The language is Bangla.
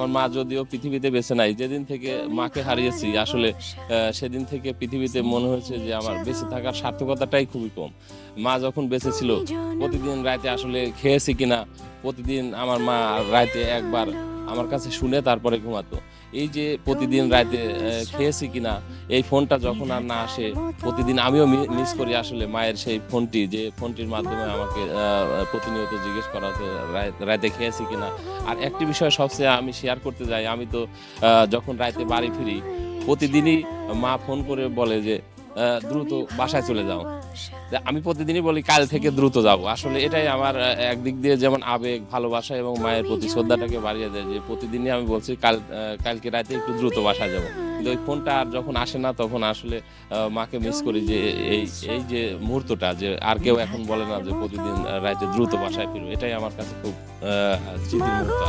আমার মা যদিও পৃথিবীতে বেঁচে নাই, যেদিন থেকে মাকে হারিয়েছি আসলে সেদিন থেকে পৃথিবীতে মনে হয়েছে যে আমার বেঁচে থাকার সার্থকতাটাই খুবই কম। মা যখন বেঁচে ছিল প্রতিদিন রাতে আসলে খেয়েছি কিনা, প্রতিদিন আমার মা রাতে একবার আমার কাছে শুনে তারপরে ঘুমাতো। এই যে প্রতিদিন রাতে খেয়েছি কিনা, এই ফোনটা যখন আর না আসে প্রতিদিন আমিও মিস করি আসলে মায়ের সেই ফোনটি, যে ফোনটির মাধ্যমে আমাকে প্রতিনিয়ত জিজ্ঞেস করা হতো রাতে খেয়েছি কিনা। আর একটি বিষয় সবচেয়ে আমি শেয়ার করতে যাই, আমি তো যখন রাতে বাড়ি ফিরি প্রতিদিনই মা ফোন করে বলে যে দ্রুত বাসায় চলে যাও। আমি প্রতিদিনই বলি কাল থেকে দ্রুত যাব। আসলে এটাই আমার একদিক দিয়ে যেমন আবেগ, ভালোবাসা এবং মায়ের প্রতি শ্রদ্ধাটাকে বাড়িয়ে দেয়, যে প্রতিদিনই আমি বলছি কালকে রাতে একটু দ্রুত বাসায় যাব। কিন্তু ওই ফোনটা আর যখন আসে না তখন আসলে মাকে মিস করি, যে এই এই যে মুহূর্তটা, যে আর কেউ এখন বলে না যে প্রতিদিন রাতে দ্রুত বাসায় ফিরো। এটাই আমার কাছে খুব স্মৃতির মুহূর্ত।